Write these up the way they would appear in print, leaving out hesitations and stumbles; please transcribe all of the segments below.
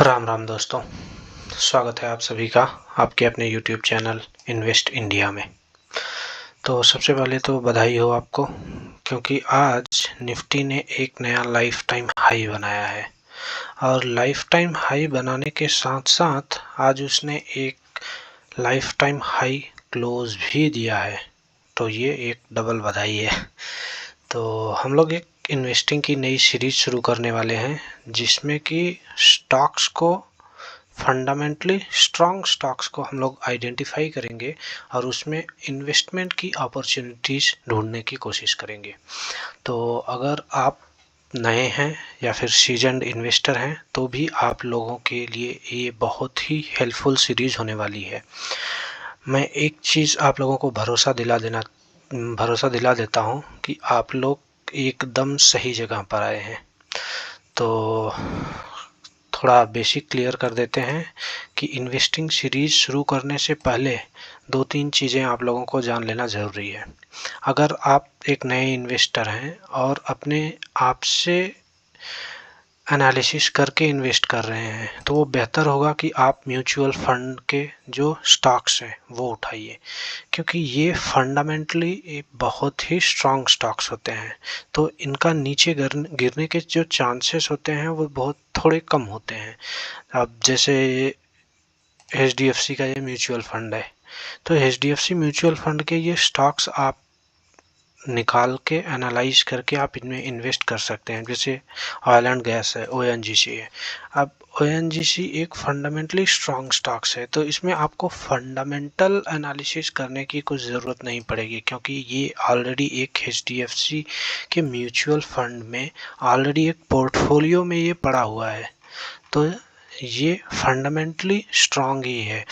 राम राम दोस्तों, स्वागत है आप सभी का आपके अपने YouTube चैनल इन्वेस्ट इंडिया में। तो सबसे पहले तो बधाई हो आपको, क्योंकि आज निफ्टी ने एक नया लाइफ टाइम हाई बनाया है और लाइफ टाइम हाई बनाने के साथ साथ आज उसने एक लाइफ टाइम हाई क्लोज भी दिया है। तो ये एक डबल बधाई है। तो हम लोग एक इन्वेस्टिंग की नई सीरीज शुरू करने वाले हैं, जिसमें कि स्टॉक्स को फंडामेंटली स्ट्रॉन्ग स्टॉक्स को हम लोग आइडेंटिफाई करेंगे और उसमें इन्वेस्टमेंट की अपॉर्चुनिटीज़ ढूंढने की कोशिश करेंगे। तो अगर आप नए हैं या फिर सीजन्ड इन्वेस्टर हैं तो भी आप लोगों के लिए ये बहुत ही हेल्पफुल सीरीज होने वाली है। मैं एक चीज़ आप लोगों को भरोसा दिला देता हूँ कि आप लोग एकदम सही जगह पर आए हैं। तो थोड़ा बेसिक क्लियर कर देते हैं कि इन्वेस्टिंग सीरीज शुरू करने से पहले 2-3 चीज़ें आप लोगों को जान लेना ज़रूरी है। अगर आप एक नए इन्वेस्टर हैं और अपने आप से एनालिसिस करके इन्वेस्ट कर रहे हैं तो वो बेहतर होगा कि आप म्यूचुअल फंड के जो स्टॉक्स हैं वो उठाइए, क्योंकि ये फंडामेंटली बहुत ही स्ट्रॉन्ग स्टॉक्स होते हैं। तो इनका नीचे गिरने के जो चांसेस होते हैं वो बहुत थोड़े कम होते हैं। अब जैसे HDFC का ये म्यूचुअल फंड है, तो HDFC म्यूचुअल फंड के ये स्टॉक्स आप निकाल के एनालाइज करके आप इनमें इन्वेस्ट कर सकते हैं। जैसे ऑयल एंड गैस है, ONGC है। अब ONGC एक फंडामेंटली स्ट्रॉन्ग स्टॉक्स है, तो इसमें आपको फंडामेंटल एनालिसिस करने की कुछ ज़रूरत नहीं पड़ेगी, क्योंकि ये ऑलरेडी एक HDFC के म्यूचुअल फंड में ऑलरेडी एक पोर्टफोलियो में ये पड़ा हुआ है। तो ये फंडामेंटली स्ट्रॉन्ग ही है।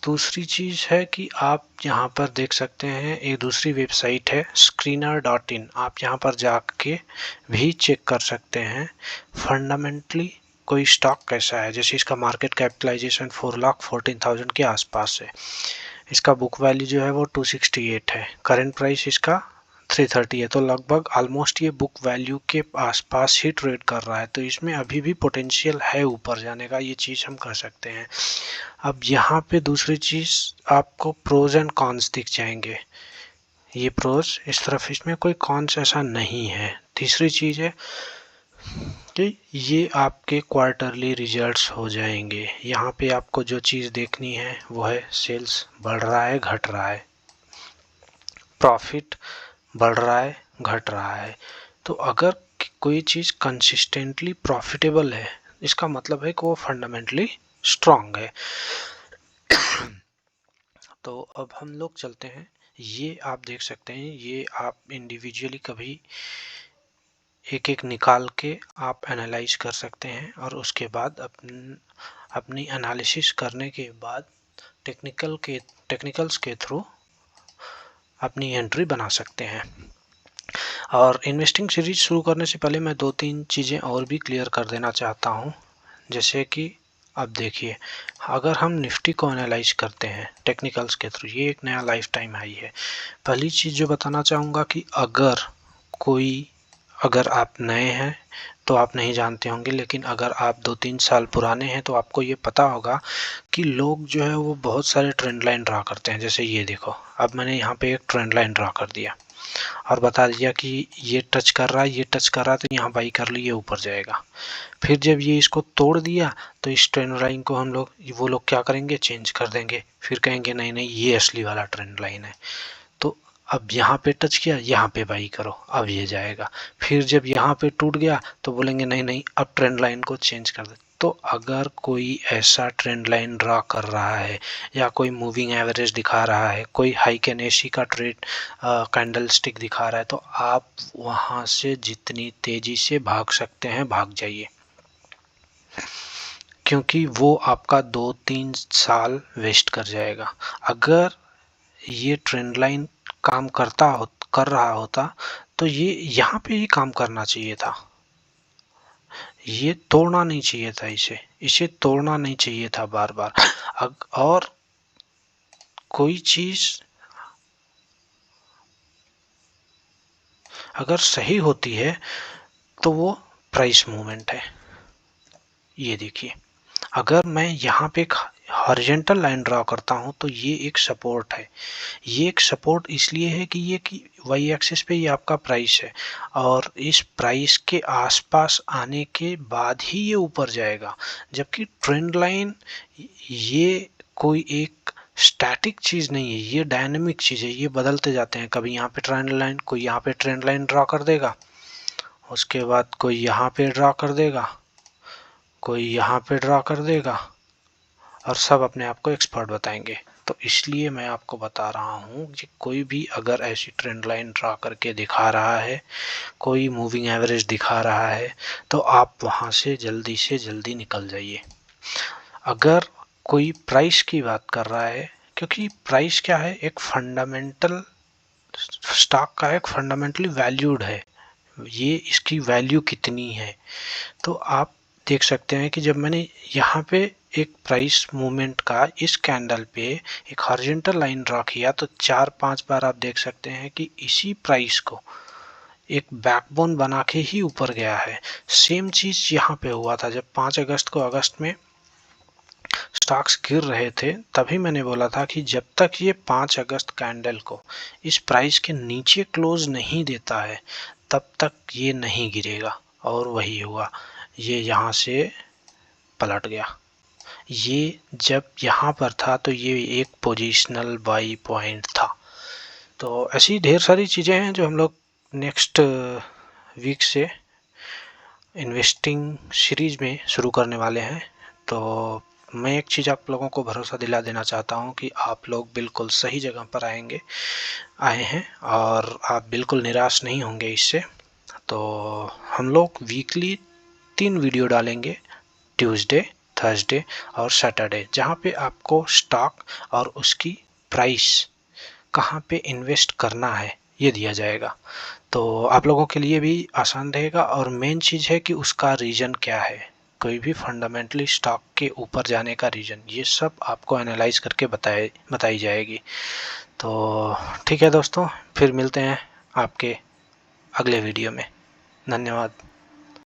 दूसरी चीज़ है कि आप यहाँ पर देख सकते हैं, एक दूसरी वेबसाइट है screener.in। आप यहाँ पर जाके भी चेक कर सकते हैं फंडामेंटली कोई स्टॉक कैसा है। जैसे इसका मार्केट कैपिटलाइजेशन 4,14,000 के आसपास है। इसका बुक वैल्यू जो है वो 268 है। करेंट प्राइस इसका 330 है, तो लगभग ऑलमोस्ट ये बुक वैल्यू के आसपास ही ट्रेड कर रहा है। तो इसमें अभी भी पोटेंशियल है ऊपर जाने का, ये चीज़ हम कर सकते हैं। अब यहाँ पे दूसरी चीज़ आपको प्रोज एंड कॉन्स दिख जाएंगे। ये प्रोज इस तरफ, इसमें कोई कॉन्स ऐसा नहीं है। तीसरी चीज़ है कि ये आपके क्वार्टरली रिजल्ट्स हो जाएंगे। यहाँ पे आपको जो चीज़ देखनी है वो है सेल्स बढ़ रहा है घट रहा है, प्रॉफिट बढ़ रहा है घट रहा है। तो अगर कोई चीज़ कंसिस्टेंटली प्रॉफिटेबल है, इसका मतलब है कि वो फंडामेंटली स्ट्रांग है। तो अब हम लोग चलते हैं। ये आप देख सकते हैं, ये आप इंडिविजुअली कभी एक एक निकाल के आप एनालाइज कर सकते हैं और उसके बाद अपनी एनालिसिस करने के बाद टेक्निकल्स के थ्रू अपनी एंट्री बना सकते हैं। और इन्वेस्टिंग सीरीज शुरू करने से पहले मैं 2-3 चीज़ें और भी क्लियर कर देना चाहता हूँ। जैसे कि अब देखिए, अगर हम निफ्टी को एनालाइज करते हैं टेक्निकल्स के थ्रू, ये एक नया लाइफ टाइम हाई है। पहली चीज़ जो बताना चाहूँगा कि अगर आप नए हैं तो आप नहीं जानते होंगे, लेकिन अगर आप 2-3 साल पुराने हैं तो आपको ये पता होगा कि लोग जो है वो बहुत सारे ट्रेंड लाइन ड्रा करते हैं। जैसे ये देखो, अब मैंने यहाँ पे एक ट्रेंड लाइन ड्रा कर दिया और बता दिया कि ये टच कर रहा है, ये टच कर रहा है, तो यहाँ बाई कर ली, ये ऊपर जाएगा। फिर जब ये इसको तोड़ दिया तो इस ट्रेंड लाइन को वो लोग क्या करेंगे, चेंज कर देंगे। फिर कहेंगे नहीं नहीं ये असली वाला ट्रेंड लाइन है। तो अब यहाँ पे टच किया, यहाँ पे बाई करो, अब ये जाएगा। फिर जब यहाँ पे टूट गया तो बोलेंगे नहीं नहीं अब ट्रेंड लाइन को चेंज कर दे। तो अगर कोई ऐसा ट्रेंड लाइन ड्रा कर रहा है या कोई मूविंग एवरेज दिखा रहा है, कोई हाइकेनेसी का ट्रेड कैंडल स्टिक दिखा रहा है, तो आप वहाँ से जितनी तेजी से भाग सकते हैं भाग जाइए, क्योंकि वो आपका 2-3 साल वेस्ट कर जाएगा। अगर ये ट्रेंड लाइन काम कर रहा होता तो ये यहाँ पे ही काम करना चाहिए था। ये तोड़ना नहीं चाहिए था, इसे तोड़ना नहीं चाहिए था बार बार। और कोई चीज अगर सही होती है तो वो प्राइस मूवमेंट है। ये देखिए, अगर मैं यहाँ पे एक हॉरिजॉन्टल लाइन ड्रा करता हूँ तो ये एक सपोर्ट है। ये एक सपोर्ट इसलिए है कि ये कि वाई एक्सिस पे ये आपका प्राइस है और इस प्राइस के आसपास आने के बाद ही ये ऊपर जाएगा। जबकि ट्रेंड लाइन ये कोई एक स्टैटिक चीज़ नहीं है, ये डायनेमिक चीज़ है, ये बदलते जाते हैं। कभी यहाँ पे ट्रेंड लाइन, कोई यहाँ पे ट्रेंड लाइन ड्रा कर देगा, उसके बाद कोई यहाँ पे ड्रा कर देगा, कोई यहाँ पे ड्रा कर देगा और सब अपने आप को एक्सपर्ट बताएंगे। तो इसलिए मैं आपको बता रहा हूँ कि कोई भी अगर ऐसी ट्रेंड लाइन ड्रा करके दिखा रहा है, कोई मूविंग एवरेज दिखा रहा है, तो आप वहाँ से जल्दी निकल जाइए। अगर कोई प्राइस की बात कर रहा है, क्योंकि प्राइस क्या है, एक फंडामेंटल स्टॉक का एक फंडामेंटली वैल्यूड है, ये इसकी वैल्यू कितनी है। तो आप देख सकते हैं कि जब मैंने यहाँ पे एक प्राइस मूवमेंट का इस कैंडल पे एक हॉरिजॉन्टल लाइन ड्रा किया तो 4-5 बार आप देख सकते हैं कि इसी प्राइस को एक बैकबोन बना के ही ऊपर गया है। सेम चीज़ यहाँ पे हुआ था जब 5 अगस्त को अगस्त में स्टॉक्स गिर रहे थे, तभी मैंने बोला था कि जब तक ये 5 अगस्त कैंडल को इस प्राइस के नीचे क्लोज नहीं देता है तब तक ये नहीं गिरेगा। और वही हुआ, ये यहाँ से पलट गया। ये जब यहाँ पर था तो ये एक पोजिशनल बाई पॉइंट था। तो ऐसी ढेर सारी चीज़ें हैं जो हम लोग नेक्स्ट वीक से इन्वेस्टिंग सीरीज में शुरू करने वाले हैं। तो मैं एक चीज़ आप लोगों को भरोसा दिला देना चाहता हूँ कि आप लोग बिल्कुल सही जगह पर आए हैं और आप बिल्कुल निराश नहीं होंगे इससे। तो हम लोग वीकली 3 वीडियो डालेंगे, ट्यूसडे, थर्सडे और सैटरडे, जहाँ पे आपको स्टॉक और उसकी प्राइस कहाँ पे इन्वेस्ट करना है ये दिया जाएगा। तो आप लोगों के लिए भी आसान रहेगा और मेन चीज़ है कि उसका रीज़न क्या है, कोई भी फंडामेंटली स्टॉक के ऊपर जाने का रीज़न, ये सब आपको एनालाइज करके बताई जाएगी। तो ठीक है दोस्तों, फिर मिलते हैं आपके अगले वीडियो में। धन्यवाद।